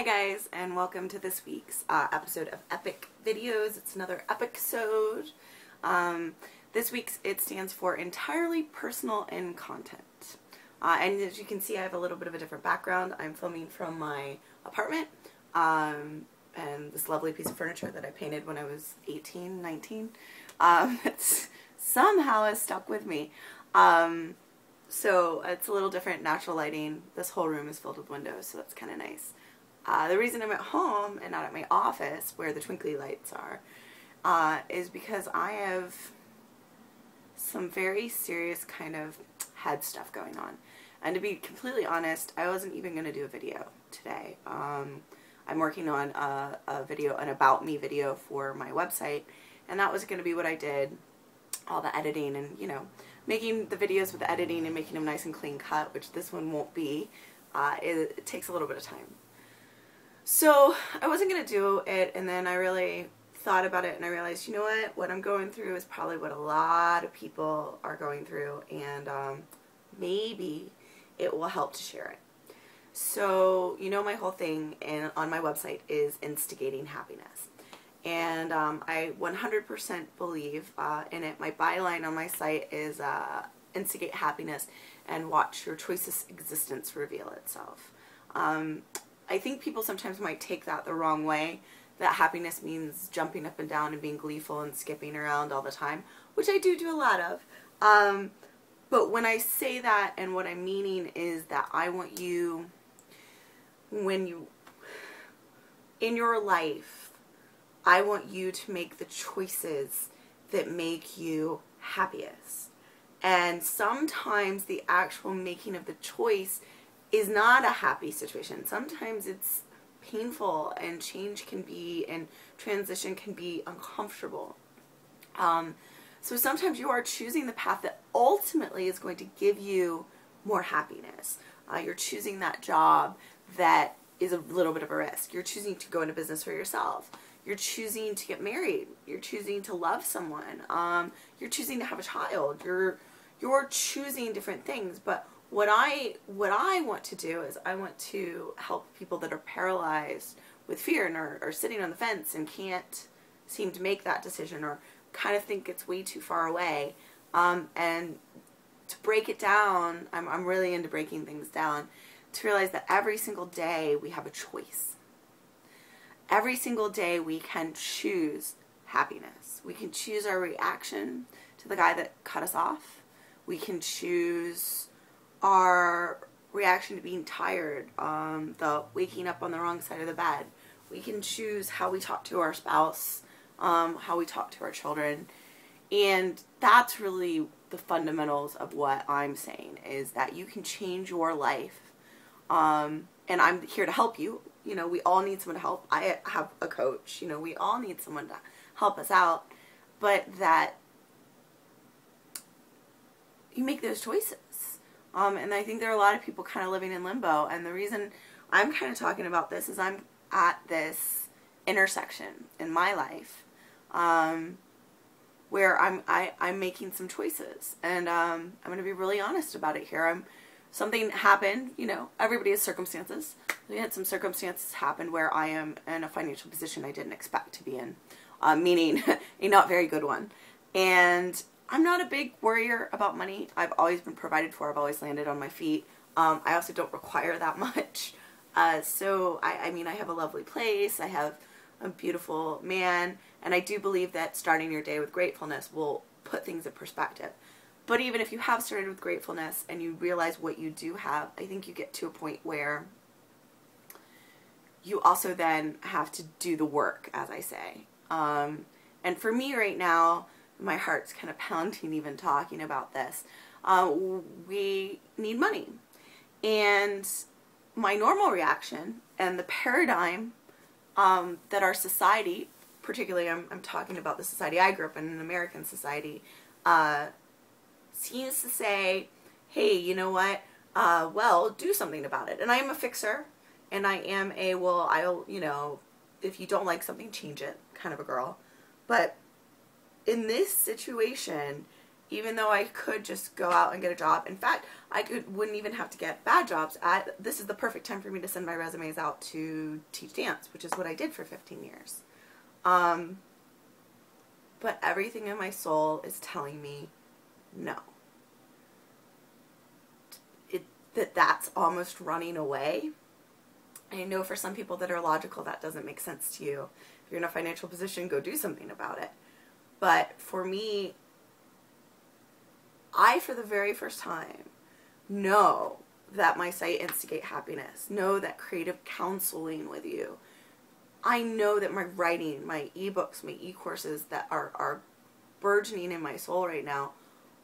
Hi guys, and welcome to this week's episode of Epic Videos. It's another episode. This week's it stands for entirely personal in content. And as you can see, I have a little bit of a different background. I'm filming from my apartment and this lovely piece of furniture that I painted when I was 18, 19. It's somehow has stuck with me. So it's a little different, natural lighting. This whole room is filled with windows, so that's kind of nice. The reason I'm at home and not at my office where the twinkly lights are is because I have some very serious kind of head stuff going on. And to be completely honest, I wasn't even going to do a video today. I'm working on a video, an about me video for my website, and that was going to be what I did, all the editing and, you know, making the videos with the editing and making them nice and clean cut, which this one won't be. It takes a little bit of time. So I wasn't going to do it, and then I really thought about it and I realized, you know what I'm going through is probably what a lot of people are going through, and maybe it will help to share it. So, you know, my whole thing on my website is instigating happiness. And I 100% believe in it. My byline on my site is instigate happiness and watch your choiceless existence reveal itself. I think people sometimes might take that the wrong way, that happiness means jumping up and down and being gleeful and skipping around all the time, which I do a lot of. But when I say that, and what I'm meaning is that I want you, in your life, I want you to make the choices that make you happiest. And sometimes the actual making of the choice is not a happy situation. Sometimes it's painful, and change can be, and transition can be uncomfortable. So sometimes you are choosing the path that ultimately is going to give you more happiness. You're choosing that job that is a little bit of a risk. You're choosing to go into business for yourself. You're choosing to get married. You're choosing to love someone. You're choosing to have a child. You're choosing different things. But what I want to do is I want to help people that are paralyzed with fear and are sitting on the fence and can't seem to make that decision, or kind of think it's way too far away. And to break it down, I'm really into breaking things down, to realize that every single day we have a choice. Every single day we can choose happiness. We can choose our reaction to the guy that cut us off. We can choose our reaction to being tired, the waking up on the wrong side of the bed. We can choose how we talk to our spouse, how we talk to our children. And that's really the fundamentals of what I'm saying, is that you can change your life. And I'm here to help you. You know, we all need someone to help. I have a coach. You know, we all need someone to help us out. But that you make those choices. And I think there are a lot of people kind of living in limbo. And the reason I'm kind of talking about this is I'm at this intersection in my life where I'm making some choices. And I'm going to be really honest about it here. Something happened, you know, everybody has circumstances. We had some circumstances happen where I am in a financial position I didn't expect to be in, meaning a not very good one. And I'm not a big worrier about money. I've always been provided for. I've always landed on my feet. I also don't require that much. So, I mean, I have a lovely place. I have a beautiful man. And I do believe that starting your day with gratefulness will put things in perspective. But even if you have started with gratefulness and you realize what you do have, I think you get to a point where you also then have to do the work, as I say. And for me right now, my heart's kind of pounding even talking about this. We need money. And my normal reaction and the paradigm that our society, particularly I'm talking about the society I grew up in, an American society, seems to say, hey, you know what, well, do something about it. And I am a fixer, and I am a, well, I'll, you know, if you don't like something, change it kind of a girl. But in this situation, even though I could just go out and get a job. In fact, wouldn't even have to get bad jobs. This is the perfect time for me to send my resumes out to teach dance, which is what I did for 15 years. But everything in my soul is telling me no. That's almost running away. I know for some people that are logical, that doesn't make sense to you. If you're in a financial position, go do something about it. But for me, I, for the very first time, know that my site Instigate Happiness, know that creative counseling with you, I know that my writing, my ebooks, my e-courses that are burgeoning in my soul right now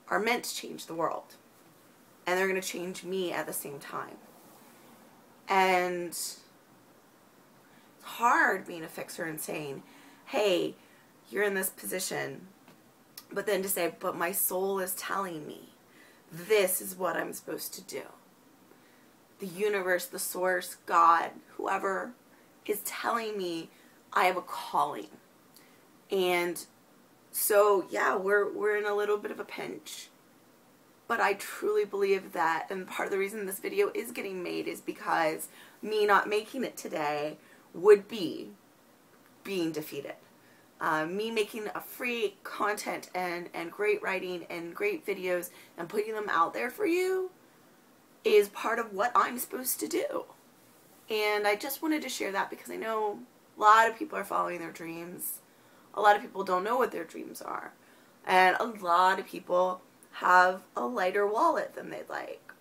are meant to change the world. And they're going to change me at the same time. And it's hard being a fixer and saying, hey, you're in this position, but then to say, but my soul is telling me this is what I'm supposed to do. The universe, the source, God, whoever is telling me I have a calling. And so, yeah, we're in a little bit of a pinch. But I truly believe that, and part of the reason this video is getting made is because me not making it today would be being defeated. Me making a free content and great writing and great videos and putting them out there for you is part of what I'm supposed to do. And I just wanted to share that because I know a lot of people are following their dreams. A lot of people don't know what their dreams are. And a lot of people have a lighter wallet than they'd like.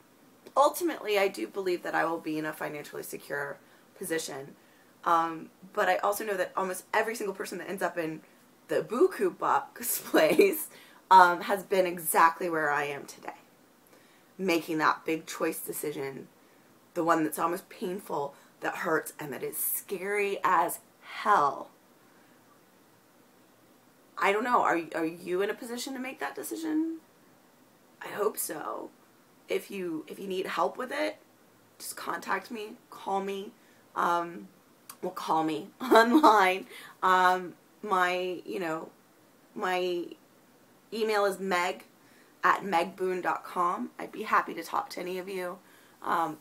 Ultimately, I do believe that I will be in a financially secure position. But I also know that almost every single person that ends up in the buku box place has been exactly where I am today. Making that big choice decision, the one that's almost painful, that hurts, and that is scary as hell. I don't know, are you in a position to make that decision? I hope so. If you need help with it, just contact me, call me. Well, call me online. My email is meg@megboon.com. I'd be happy to talk to any of you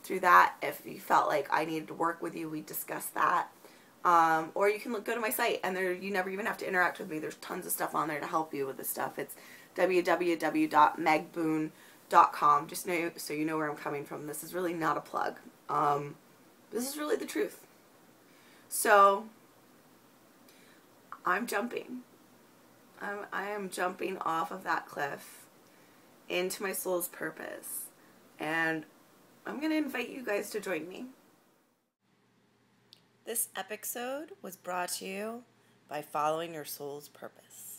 through that. If you felt like I needed to work with you, we discuss that. Or you can go to my site, and you never even have to interact with me. There's tons of stuff on there to help you with this stuff. It's www.megboon.com. Just so you know where I'm coming from. This is really not a plug. This is really the truth. So, I'm jumping. I am jumping off of that cliff into my soul's purpose. And I'm going to invite you guys to join me. This E.P.I.C-sode was brought to you by following your soul's purpose.